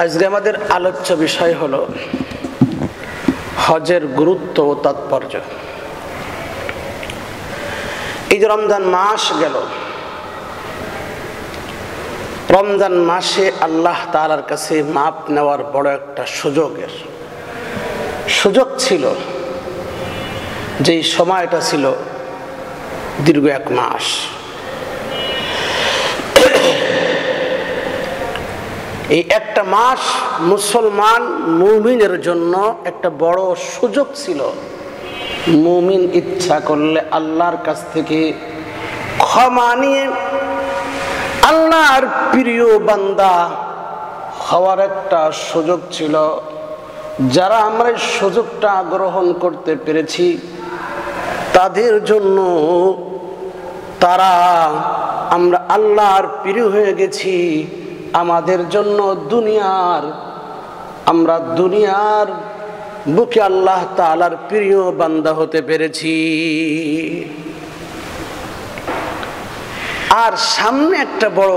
আজকে আমাদের আলোচ্য বিষয় হলো হজের গুরুত্ব ও তাৎপর্য। এই যে রমজান মাস গেল, রমজান মাসে আল্লাহ তাআলার কাছে মাপ নেওয়ার বড় একটা সুযোগ ছিল। যেই সময়টা ছিল দীর্ঘ এক মাস। এই একটা মাস মুসলমান মুমিনের জন্য একটা বড় সুযোগ ছিল। মুমিন ইচ্ছা করলে আল্লাহর কাছ থেকে ক্ষমা নিয়ে আল্লাহর প্রিয় বান্দা হওয়ার একটা সুযোগ ছিল। যারা আমরা এই সুযোগটা গ্রহণ করতে পেরেছি তাদের জন্য আমরা আল্লাহর প্রিয় হয়ে গেছি। আমাদের জন্য আমরা দুনিয়ার বুকে আল্লাহ তাআলার প্রিয় বান্দা হতে পেরেছি। আর সামনে একটা বড়,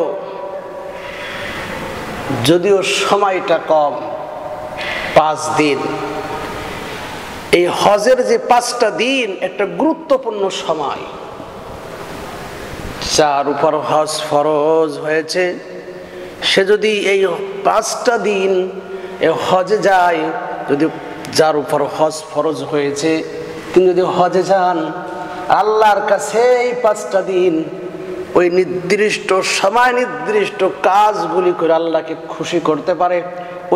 যদিও সময়টা কম, 5 দিন। এই হজের যে 5টা দিন একটা গুরুত্বপূর্ণ সময়। যার উপর হজ ফরজ হয়েছে সে যদি এই 5টা দিন হজে যায়, যদি যার উপর হজ ফরজ হয়েছে তিনি যদি হজে যান, আল্লাহর কাছে এই 5টা দিন ওই নির্দিষ্ট সময় নির্দিষ্ট কাজগুলি করে আল্লাহকে খুশি করতে পারে,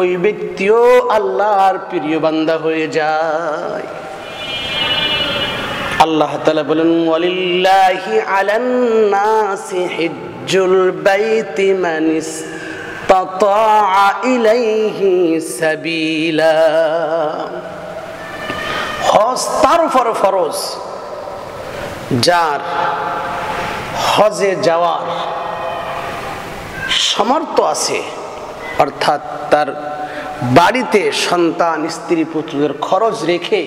ওই ব্যক্তিও আল্লাহর প্রিয় বান্দা হয়ে যায়। আল্লাহ তাআলা বলেন, ওয়ালিল্লাহি আলান নাসি হিজ্জুল বাইতি মান ইসতাতা ইলাইহি সাবিলা। হজ তার উপর ফরজ যার হজে যাওয়ার সামর্থ্য আছে, অর্থাৎ তার বাড়িতে সন্তান স্ত্রী পুত্রদের খরচ রেখে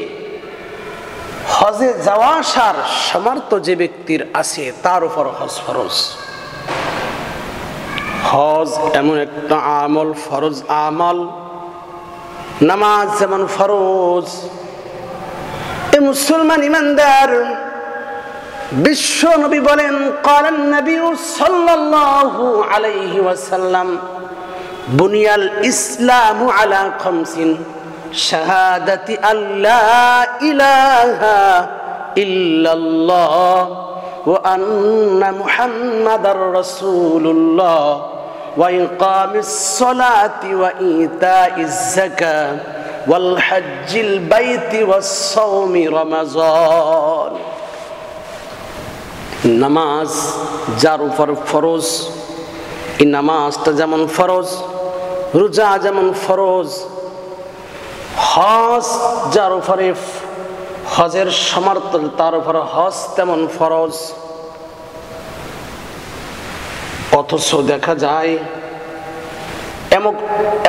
হজে যাওয়া আসার সামর্থ্য যে ব্যক্তির আছে তার উপর হজ ফরজ। হজ এমন একটা আমল, ফরজ আমল। নামাজ যেমন ফরজ, এ মুসলমান ইমানদার বিশ্ব নবী বলেন, ক্বালান নবী সাল্লাল্লাহু আলাইহি ওয়াসাল্লাম, বুনিয়াল ইসলামু আলা খামসিন, শাহাদাতি আল্লা ইলাহা ইল্লাল্লাহ ওয়া আন্না মুহাম্মাদার রাসূলুল্লাহ ওয়া ইকামিস সালাতি ওয়া ইতাইজ যাকাত ওয়াল হজ্জিল বাইতি ওয়াস সাওমি রমাযান। নামাজ যার উপর ফরজ, এই নামাজটা যেমন ফরজ, রোজা যেমন ফরজ, হজ যার উপরে হজের সামর্থ্য তার উপর হজ তেমন ফরজ। অথচ দেখা যায়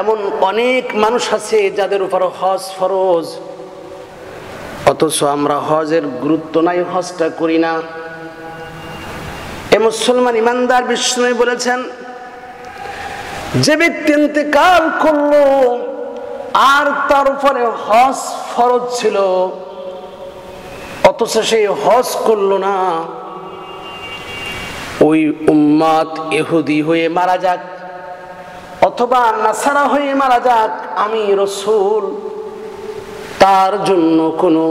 এমন অনেক মানুষ আছে যাদের উপর হজ ফরজ, অথচ আমরা হজের গুরুত্ব নাই, হজটা করি না। এ মুসলমান ইমানদার বিষ্ণু বলেছেন, যে ব্যক্তি ইন্তেকাল করলো আর তার উপরে হজ ফরজ ছিল অথচ সে হজ করলো না, ওই উম্মত ইহুদি হয়ে মারা যাক অথবা নাসারা হয়ে মারা যাক, আমি রাসূল তার জন্য কোনো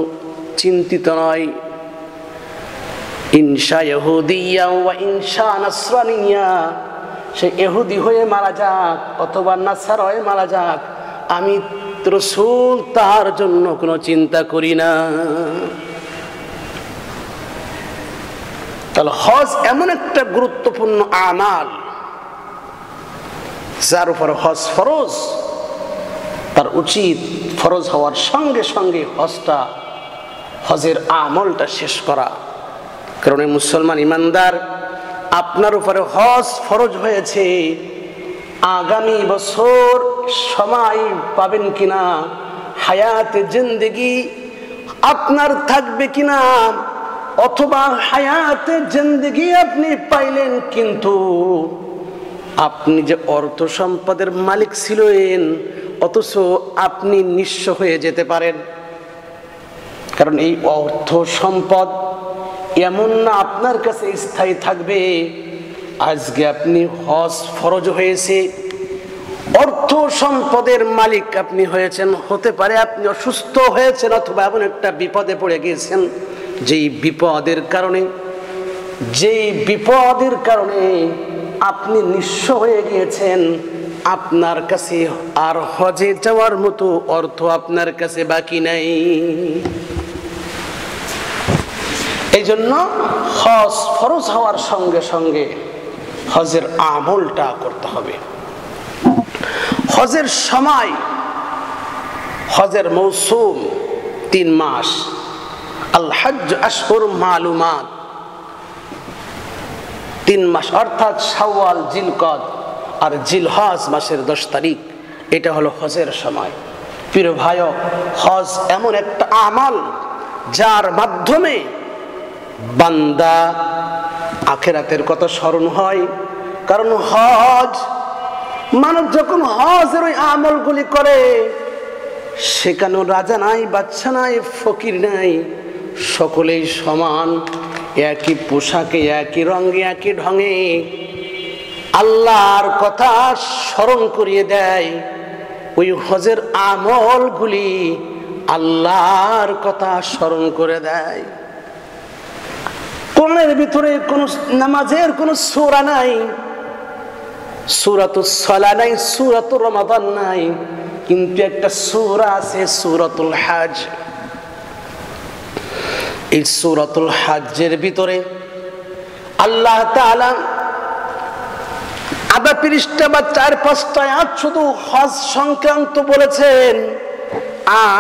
চিন্তিত নয়। ইনশা ইহুদিয়া ওয়া ইনশা নাসরানিয়া, সে ইহুদি হয়ে মারা যাক অথবা নাসারা হয়ে মারা যাক, আমি রাসূল তার জন্য কোনো চিন্তা করি না। তাহলে হজ এমন একটা গুরুত্বপূর্ণ আমাল, যার উপর হজ ফরজ, তার উচিত ফরজ হওয়ার সঙ্গে সঙ্গে হজের আমলটা শেষ করা। কারণ এই মুসলমান ইমানদার, আপনার উপরে হজ ফরজ হয়েছে, আগামী বছর সময় পাবেন কিনা, হায়াতে জিন্দেগি আপনার থাকবে কিনা, অথবা হায়াতে জিন্দেগি আপনি পাইলেন কিন্তু আপনি যে অর্থ সম্পদের মালিক ছিলেন, অথচ আপনি নিঃস্ব হয়ে যেতে পারেন। কারণ এই অর্থ সম্পদ এমন না আপনার কাছে স্থায়ী থাকবে। আজকে আপনি হজ ফরজ হয়েছে, অর্থ সম্পদের মালিক আপনি হয়েছেন, হতে পারে আপনি অসুস্থ হয়েছেন অথবা এমন একটা বিপদে পড়ে গিয়েছেন যেই বিপদের কারণে আপনি নিঃস্ব হয়ে গিয়েছেন। আপনার কাছে আর হজে যাওয়ার মতো অর্থ আপনার কাছে বাকি নাই। এই জন্য হজ ফরজ হওয়ার সঙ্গে সঙ্গে হজের আমলটা করতে হবে। হজের সময়, হজের মৌসুম 3 মাস। আল হজ্জ আশহুর মালুমাত, 3 মাস, অর্থাৎ শাওয়াল, জিলকদ আর জিলহজ মাসের 10 তারিখ, এটা হলো হজের সময়। প্রিয় ভাই, হজ এমন একটা আমল যার মাধ্যমে বান্দা আখিরাতের কথা স্মরণ হয়। কারণ হজ, মানব যখন হজের ওই আমলগুলি করে, সেখানে রাজা নাই, বাদশা নাই, ফকির নাই, সকলেই সমান, একই পোশাকে, একই রঙে, একই ঢঙে আল্লাহর কথা স্মরণ করিয়ে দেয়। ওই হজের আমলগুলি আল্লাহর কথা স্মরণ করে দেয়। কোরআনের ভিতরে কোন নামাজের কোন সূরা নাই, সূরাতুস সালাহ নাই, সূরাতুর রমাদান নাই, কিন্তু একটা সূরা আছে, সূরাতুল হজ। এই সূরাতুল হজ্জের ভিতরে আল্লাহ তাআলা আধা পৃষ্ঠা বা 4-5টা আয়াত শুধু হজ সংক্রান্ত বলেছেন।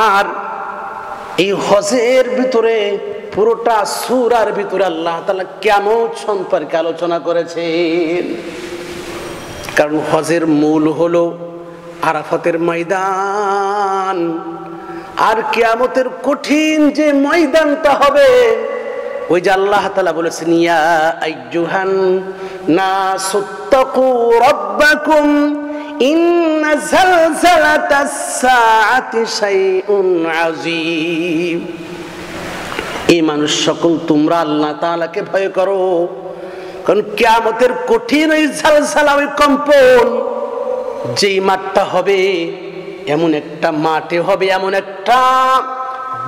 আর এই হজের ভিতরে পুরোটা সূরার ভিতরে আল্লাহ তাআলা কিয়ামত সম্পর্কে আলোচনা করেছেন। কারণ হজের মূল হলো আরাফাতের ময়দান, আর কিয়ামতের কঠিন যে ময়দানটা হবে, ওই যে আল্লাহ তাআলা বলেছেন, ইয়া আইয়ুহান নাসুত্তাকু রাব্বাকুম ইন্না যালজালাতাস সাআতি শাইউন আযীম। এই মানুষ সকল, তোমরা আল্লাহ তাআলাকে ভয় করো, কারণ কিয়ামতের কঠিন ওই ঝালঝালা, ওই কম্পন, যেই মাঠটা হবে, এমন একটা মাঠে হবে, এমন একটা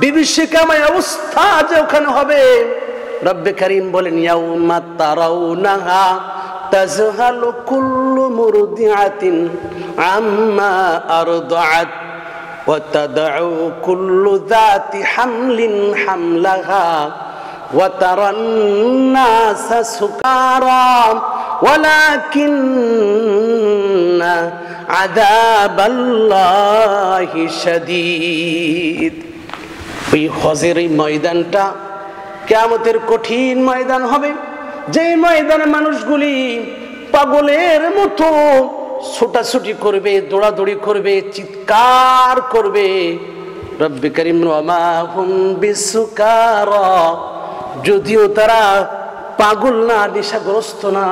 বিভীষিকাময় অবস্থা যে ওখানে হবে। রব্বে কারীম বলেন, ইয়াউমা তারাউনাহা তাযহালু কুল্লু মুরদিআতিন আম্মা আরদাআত ওয়া তাদউ কুল্লু যাতি হামলিন হামলাহা ওয়া তারান নাসা সুকারা ওয়ালাকিন্না আযাবাল্লাহি শাদীদ। ওই হজের এই ময়দানটা কিয়ামতের কঠিন ময়দান হবে, যে ময়দানে মানুষগুলি পাগলের মতো ছোটাছুটি করবে, দৌড়াদৌড়ি করবে, চিৎকার করবে। রব্বে কারীম, ওয়া মা হুম বিসুকারা, যদিও তারা পাগল না, নেশাগ্রস্ত না,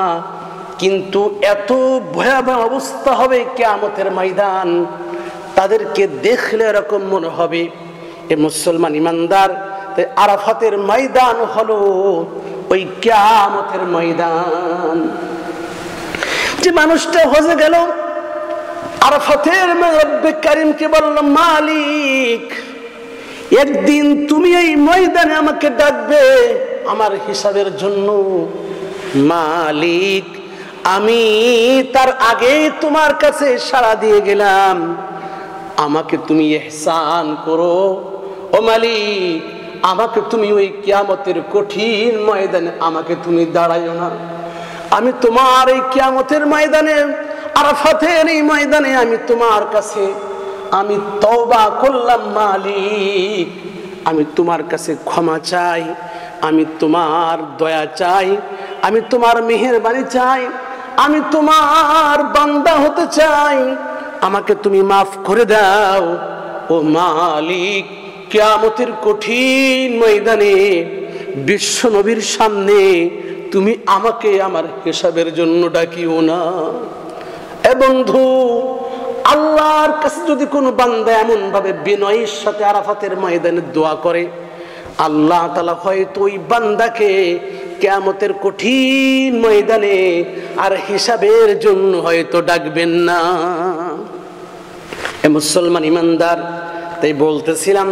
কিন্তু এত ভয়াবহ অবস্থা হবে কিয়ামতের ময়দান, তাদেরকে দেখলে এরকম মনে হবে এ মুসলমান ইমানদার। তাই আরাফাতের ময়দান হলো ওই কিয়ামতের ময়দান। যে মানুষটা হজে গেল, আরাফাতের রব্বে কারীমকে বলল, মালিক, একদিন তুমি এই ময়দানে আমাকে ডাকবে আমার হিসাবের জন্য। মালিক, আমি তার আগে তোমার কাছে সাড়া দিয়ে গেলাম, আমাকে তুমি ইহসান করো। ও মালিক, আমাকে তুমি ওই কিয়ামতের কঠিন ময়দানে আমাকে তুমি দাঁড়াইও না। আমি তোমার এই কিয়ামতের ময়দানে, আরাফাতের এই ময়দানে আমি তোমার কাছে আমি তওবা করলাম। মালিক, আমি তোমার কাছে ক্ষমা চাই, আমি তোমার দয়া চাই, আমি তোমার মেহেরবানি চাই, আমি তোমার বান্দা হতে চাই, আমাকে তুমি মাফ করে দাও। ও মালিক, কিয়ামতের কঠিন ময়দানে বিশ্ব নবীর সামনে তুমি আমাকে আমার হিসাবের জন্য ডাকিও না। এ বন্ধু, আল্লাহর কাছে যদি কোনো বান্দা এমন ভাবে বিনয়ের সাথে আরাফাতের ময়দানে দোয়া করে, আল্লাহ তাআলা হয়তো ওই বান্দাকে কিয়ামতের কঠিন ময়দানে আর হিসাবের জন্য হয়তো ডাকবেন না। এ মুসলমান ইমানদার, তাই বলতেছিলাম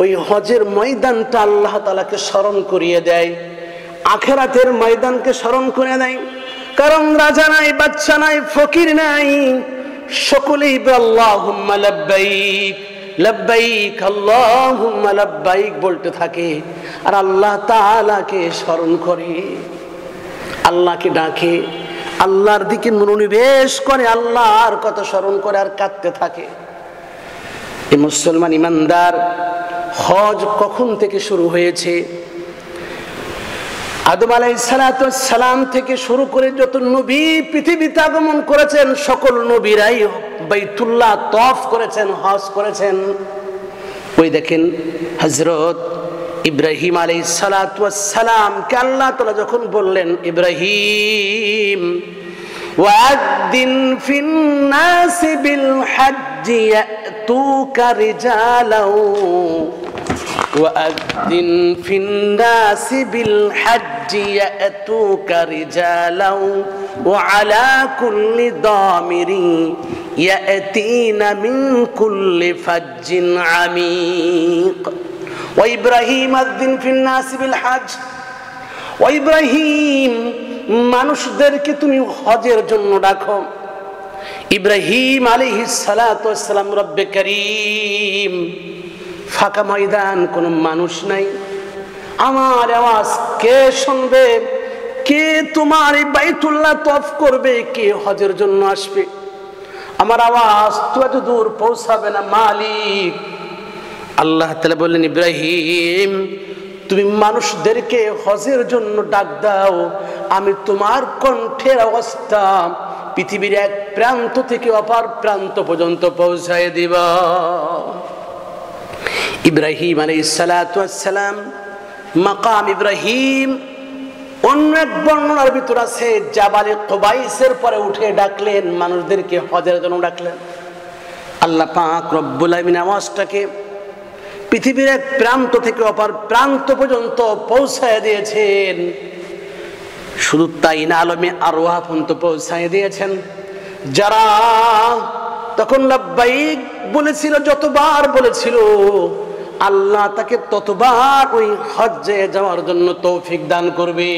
ওই হজের ময়দানটা আল্লাহ তাআলাকে স্মরণ করিয়ে দেয়, আখিরাতের ময়দানকে স্মরণ করে দেয়। কারণ রাজা নাই, বাদশা নাই, ফকির নাই, সকলেই আল্লাহুম্মা লাব্বাইক লাব্বাইক আল্লাহুম্মা লাব্বাইক বলতে থাকে আর আল্লাহ তাআলাকে স্মরণ করে, আল্লাহকে ডাকে, আল্লাহর দিকে মনোনিবেশ করে, আল্লাহর কথা স্মরণ করে আর কাঁদতে থাকে। এই মুসলমান ইমানদার, হজ কখন থেকে শুরু হয়েছে? আদম আলাইহিস সালাম থেকে শুরু করে যত নবী পৃথিবীতে আগমন করেছেন, সকল নবীরাই বাইতুল্লাহ তওয়াফ করেছেন, হজ করেছেন। ওই দেখেন হযরত ইব্রাহিম আলাইহিস সালাম কে আল্লাহ তাআলা যখন বললেন, ইব্রাহিম ওয়াদ্দিন ফিন নাসি বিল হজ্জি ইয়াতুকা রিজালাও وأذن في الناس بالحج يأتوك رجالا وعلى كل ضامر يأتين من كل فج عميق وإبراهيم أذن في الناس بالحج وإبراهيم মানুষদেরকে তুমি হজের জন্য ডাকো। ইব্রাহিম আলাইহিস সালাতু ওয়াস সালাম, রব্বে করিম, ফাঁকা ময়দান, কোনো মানুষ নাই, আমার আওয়াজ কে শুনবে? কে তোমার এই বাইতুল্লাহ তওয়াফ করবে? কে হজের জন্য আসবে? আমার আওয়াজ তো এত দূর পৌঁছাবে না মালিক। আল্লাহ তাআলা বললেন, ইব্রাহিম তুমি মানুষদেরকে হজের জন্য ডাক দাও, আমি তোমার কণ্ঠের আওয়াজটা পৃথিবীর এক প্রান্ত থেকে অপর প্রান্ত পর্যন্ত পৌঁছায় দিব। ইব্রাহিম আলাইহিস সালাতু ওয়াস সালাম, মাকাম ইব্রাহিম, অন্য এক বর্ণনার ভিতর আছে জাবালে কুবাইসের পরে উঠে ডাকলেন, মানুষদেরকে হজের জন্য ডাকলেন। আল্লাহ পাক রব্বুল আলামিন আওয়াজটাকে পৃথিবীর এক প্রান্ত থেকে অপর প্রান্ত পর্যন্ত পৌঁছায় দিয়েছেন। শুধু তাই না, আলমে আরওয়াহ পর্যন্ত পৌঁছায় দিয়েছেন। যারা তখন লাব্বাইক বলেছিল, যতবার বলেছিল, আল্লাহ তাকে ততবার ওই হজ্জে যাওয়ার জন্য তৌফিক দান করবে।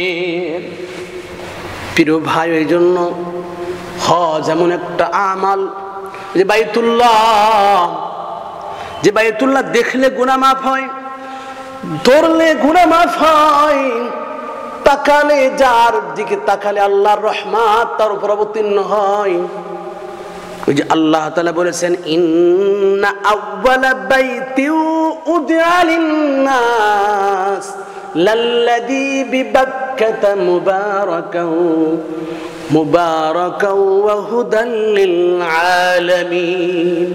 প্রিয় ভাই, এই জন্য হজ এমন একটা আমাল, যে বাইতুল্লাহ দেখলে গুনাহ মাফ হয়, ধরলে গুনাহ মাফ হয়, তাকালে, যার দিকে তাকালে আল্লাহর রহমত তার উপর অবতীর্ণ হয়। ওই যে আল্লাহ তাআলা বলেছেন, ইন্না আউওয়ালা বাইতি উদিআ লিন-নাস লাল্লাযী বিবাক্কাতা মুবারাকাও ওয়া হুদাল লিল আলামিন।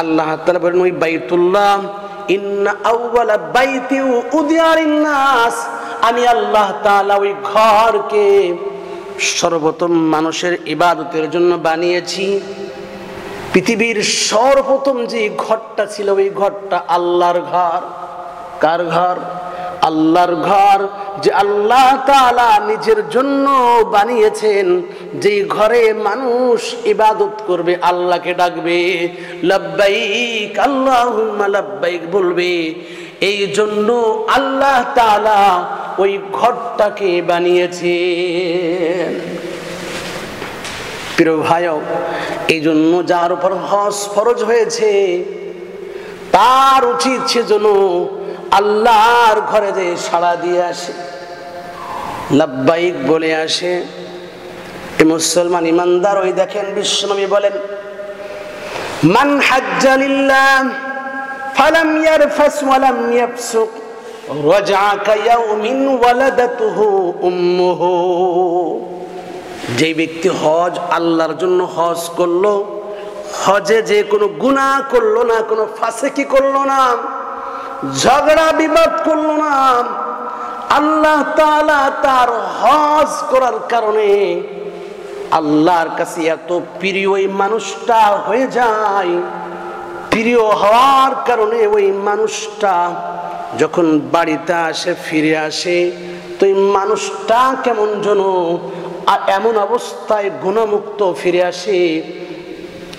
আল্লাহ তাআলা বলেন, ওই বাইতুল্লাহ, ইন্না আউওয়ালা বাইতি উদিআ লিন-নাস, আমি আল্লাহ তাআলা ওই ঘরকে সর্বপ্রথম মানুষের ইবাদতের জন্য বানিয়েছি। পৃথিবীর সর্বপ্রথম যে ঘরটা ছিল, ওই ঘরটা আল্লাহর ঘর। কার ঘর? আল্লাহর ঘর, যে আল্লাহ তাআলা নিজের জন্য বানিয়েছেন, যেই ঘরে মানুষ ইবাদত করবে, আল্লাহকে ডাকবে, লাব্বাইক আল্লাহুম্মা লাব্বাইক বলবে। এই জন্য আল্লাহ তাআলা ওই ঘরটাকে বানিয়েছেন। প্রিয় ভাইও, এই জন্য যার উপর হজ ফরজ হয়েছে, তার উচিত সেজন্য আল্লাহর ঘরে যে সাড়া দিয়ে আসে, লাব্বাইক বলে আসে। এই মুসলমান ইমানদার, ওই দেখেন বিশ্বনবী বলেন, মান হাজ্জা লিল্লাহ ফালাম ইয়ারফাস ওয়ালাম ইয়াফসুক রাজআ কায়াউমিন ওয়ালাদাতুহু উম্মুহু। যে ব্যক্তি হজ আল্লাহর জন্য হজ করলো, হজে যে কোনো গুনাহ করলো না, কোনো ফাসিকি করলো না, ঝগড়া বিবাদ করলো না, আল্লাহ তাআলা তার হজ করার কারণে আল্লাহর কাছে এত প্রিয় ওই মানুষটা হয়ে যায়, প্রিয় হওয়ার কারণে ওই মানুষটা যখন বাড়িতে আসে, ফিরে আসে, তো এই মানুষটা কেমন যেন এমন অবস্থায় গুণামুক্ত ফিরে আসে,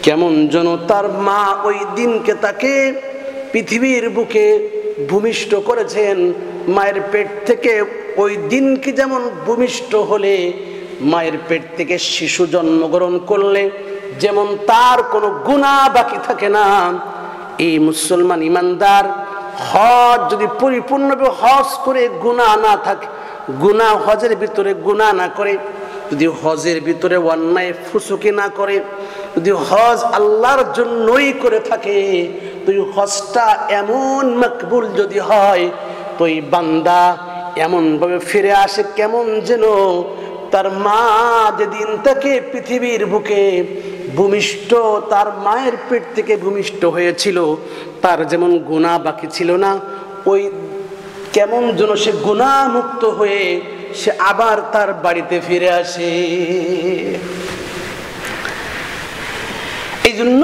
কেমন যেন তার মা ওই দিনকে তাকে পৃথিবীর বুকে ভূমিষ্ঠ করেছেন, মায়ের পেট থেকে ওই দিনকে যেমন ভূমিষ্ঠ হলে, মায়ের পেট থেকে শিশু জন্মগ্রহণ করলে যেমন তার কোনো গুনাহ বাকি থাকে না, এই মুসলমান ইমানদার হজ যদি পরিপূর্ণভাবে হজ করে গুনাহ না থাকে, গুনাহ হজের ভিতরে গুনাহ না করে, যদি হজের ভিতরে অন্যায় ফুসুকি না করে, যদি হজ আল্লাহর জন্যই করে থাকে, তো হজটা এমন মকবুল যদি হয়, তো এই বান্দা এমনভাবে ফিরে আসে কেমন যেন তার মা যেদিন তাকে পৃথিবীর বুকে ভূমিষ্ঠ, তার মায়ের পেট থেকে ভূমিষ্ঠ হয়েছিল, তার যেমন গুনাহ বাকি ছিল না, ওই কেমন যেন সে গুনাহ মুক্ত হয়ে সে আবার তার বাড়িতে ফিরে আসে। এই জন্য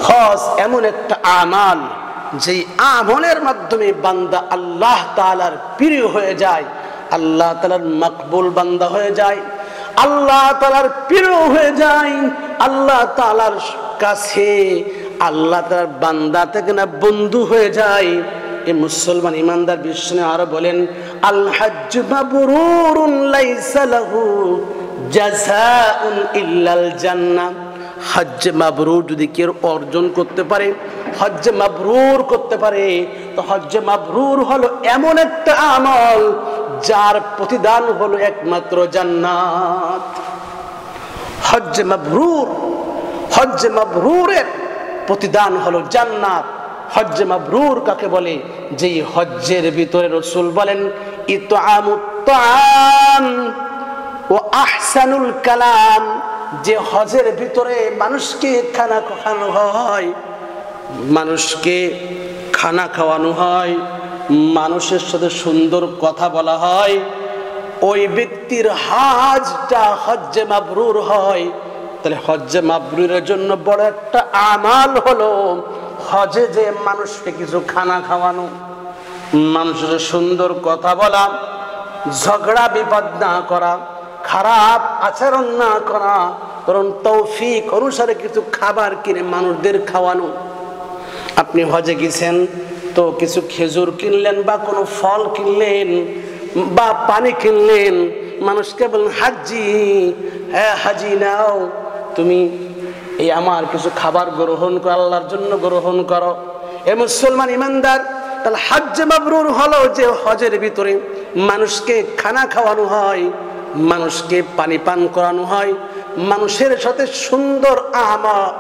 হজ এমন একটা আমাল, যেই আমলের মাধ্যমে বান্দা আল্লাহ তাআলার প্রিয় হয়ে যায়, আল্লাহ তাআলার মকবুল বান্দা হয়ে যায়, আল্লাহ তাআলার প্রিয় হয়ে যায়, আল্লাহ তাআলার কাছে আল্লাহ তাআলার বান্দা থেকে না বন্ধু হয়ে যায়। এই মুসলমান ইমানদার বিষ্ণু আরো বলেন, আল হজ্জ মাবরুরুন লাইসা লাহু জাযাউন ইল্লাল জান্নাহ। হজ্জ মাবরুর যদি কেউ অর্জন করতে পারে, হজ্জ মাবরুর করতে পারে, তো হজ্জ মাবরুর হলো এমন একটা আমল যার প্রতিদান হলো একমাত্র জান্নাত। হজ্জ মাবরুর, হজ্জ মাবরুরের প্রতিদান হলো জান্নাত। হজ্জ মাবরুর কাকে বলে? যেই হজ্জের ভিতরে রাসূল বলেন ইতআমুত তাআম ও আহসানুল কালাম, যে হজের ভিতরে মানুষকে খানা খাওয়ানো হয়, মানুষকে খানা খাওয়ানো হয়, মানুষের সাথে সুন্দর কথা বলা হয়, ওই ব্যক্তির হজটা হজ্জে মাবরুর হয়। তাহলে হজ্জে মাবরুরের জন্য বড় একটা আমাল হলো হজে যে মানুষকে কিছু খানা খাওয়ানো, মানুষের সুন্দর কথা বলা, ঝগড়া বিবাদ না করা, খারাপ আচরণ না করা, বরং তৌফিক অনুসারে কিছু খাবার কিনে মানুষদের খাওয়ানো। আপনি হজে গেছেন তো কিছু খেজুর কিনলেন বা কোনো ফল কিনলেন বা পানি কিনলেন, মানুষকে বললেন হাজি, হ্যাঁ হাজি নাও, তুমি এই আমার কিছু খাবার গ্রহণ করো, আল্লাহর জন্য গ্রহণ করো। এ মুসলমান ইমানদার, তাহলে হজ্জ মাবরুর হলো যে হজের ভিতরে মানুষকে খানা খাওয়ানো হয়, মানুষকে পানি পান করানো হয়, মানুষের সাথে সুন্দর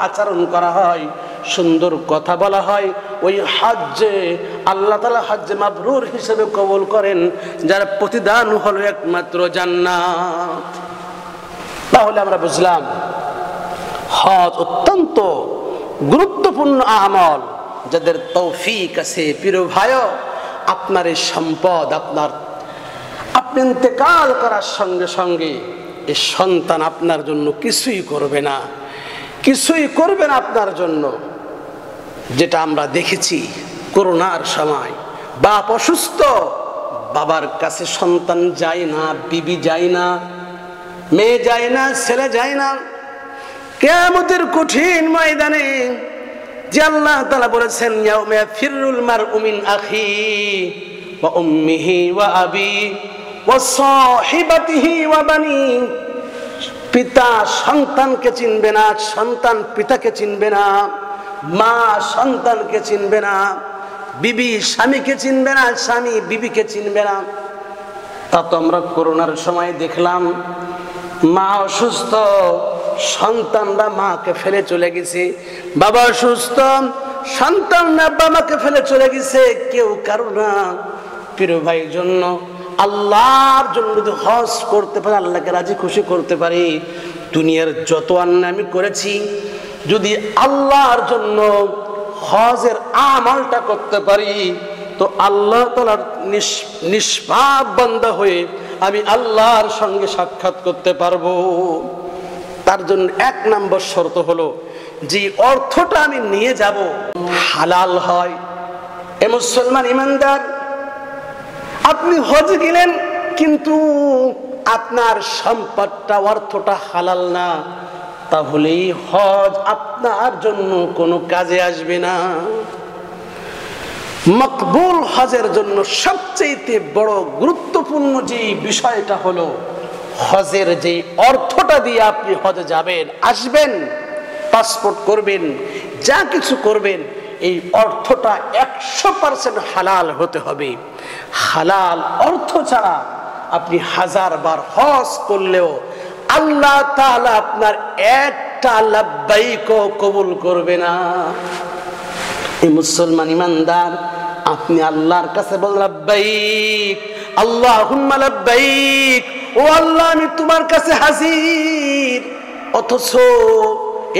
আচরণ করা হয়, সুন্দর কথা বলা হয়। ওই হজ্জে আল্লাহ তাআলা হজ্জে মাবরুর হিসেবে কবুল করেন, যার প্রতিদান হলো একমাত্র জান্নাত। তাহলে আমরা বুঝলাম হজ অত্যন্ত গুরুত্বপূর্ণ আমল, যাদের তৌফিক আছে। প্রিয় ভাই, আপনার এই সম্পদ, আপনি ইন্তেকাল করার সঙ্গে সঙ্গে এই সন্তান আপনার জন্য কিছুই করবে না, কিছুই করবে না আপনার জন্য। যেটা আমরা দেখেছি করোনার সময়, বাপ অসুস্থ, বাবার কাছে সন্তান যায় না, বিবি যায় না, মেয়ে যায় না, ছেলে যায় না। কিয়ামতের কঠিন ময়দানে যে আল্লাহ তাআলা বলেছেন ইয়াউমা ইয়াফিরুল মারউ মিন আখি ওয়া উম্মিহি ওয়া আবি ওয়া সাহিবাতিহি ওয়া বানি, পিতা সন্তানকে চিনবে না, সন্তান পিতাকে চিনবে না, মা সন্তানকে চিনবে না, বিবি স্বামীকে চিনবে না, স্বামী বিবিকে চিনবে না। তা তো আমরা করোনার সময় দেখলাম, মা অসুস্থ, সন্তানরা মাকে ফেলে চলে গেছে, বাবা অসুস্থ, সন্তানরা বাবাকে ফেলে চলে গেছে, কেউ কারো না। প্রিয় ভাই, জন্য আল্লাহর জন্য যদি হজ করতে পারি, আল্লাহকে রাজি খুশি করতে পারি, দুনিয়ার যত অন্যায় আমি করেছি, যদি আল্লাহর জন্য হজের আমলটা করতে পারি, তো আল্লাহ তাআলার নিষ্পাপ বান্দা হয়ে আমি আল্লাহর সঙ্গে সাক্ষাৎ করতে পারবো। তার জন্য 1 নম্বর শর্ত হলো যে অর্থটা আমি নিয়ে যাব হালাল হয়। এ মুসলমান ইমানদার, আপনি হজ গেলেন কিন্তু আপনার সম্পদটা অর্থটা হালাল না, তাহলেই হজ আপনার জন্য কোনো কাজে আসবে না। মকবুল হজের জন্য সবচেয়ে বড় গুরুত্বপূর্ণ যে বিষয়টা হলো হজের যে অর্থটা দিয়ে আপনি হজে যাবেন, আসবেন, পাসপোর্ট করবেন, যা কিছু করবেন, এই অর্থটা 100% হালাল হতে হবে। হালাল অর্থ ছাড়া আপনি 1000 বার হজ করলেও আল্লাহ তাআলা আপনার একটা লাব্বাইক কবুল করবে না। এই মুসলমান ইমানদার, আপনি আল্লাহর কাছে বলেন লাব্বাইক আল্লাহুম্মা লাব্বাইক, ও আল্লাহ আমি তোমার কাছে হাজির। অথচ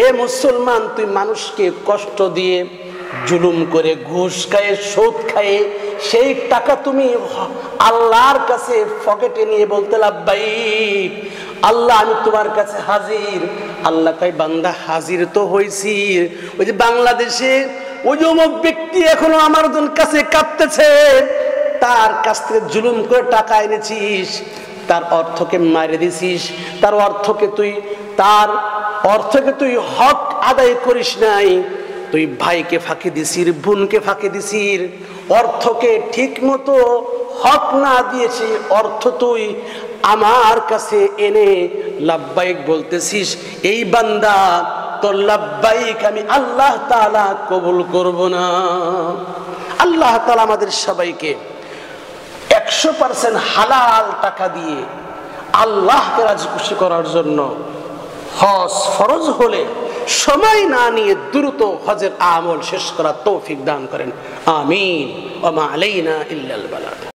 এ মুসলমান, তুই মানুষকে কষ্ট দিয়ে, জুলুম করে, ঘুষ খায়ে, সুদ খায়ে সেই টাকা তুমি আল্লাহর কাছে পকেটে নিয়ে বলতে লাব্বাইক আল্লাহ আমি তোমার কাছে হাজির। আল্লাহ কয় বান্দা হাজির তো হইছি, ওই যে বাংলাদেশে ওই যে অমুক ব্যক্তি এখনো আমার কাছে কাঁদতেছে, তার কাছ থেকে জুলুম করে টাকা এনেছিস, তার অর্থকে মারে দিছিস, তার অর্থকে তুই হক আদায় করিস নাই, তুই ভাইকে ফাঁকি দিছিস, বোনকে ফাঁকি দিছিস, অর্থকে ঠিক মতো হক না দিয়েছি, অর্থ তুই আমার কাছে এনে লাব্বাইক বলতেছিস, এই বান্দা তোর লাব্বাইক আমি আল্লাহ তাআলা কবুল করব না। আল্লাহ তাআলা আমাদের সবাইকে 100% হালাল টাকা দিয়ে আল্লাহকে রাজি খুশি করার জন্য হজ ফরজ হলে সময় না নিয়ে দ্রুত হজের আমল শেষ করার তৌফিক দান করেন। আমিন। ওয়া মা আলাইনা ইল্লাল বালাগ।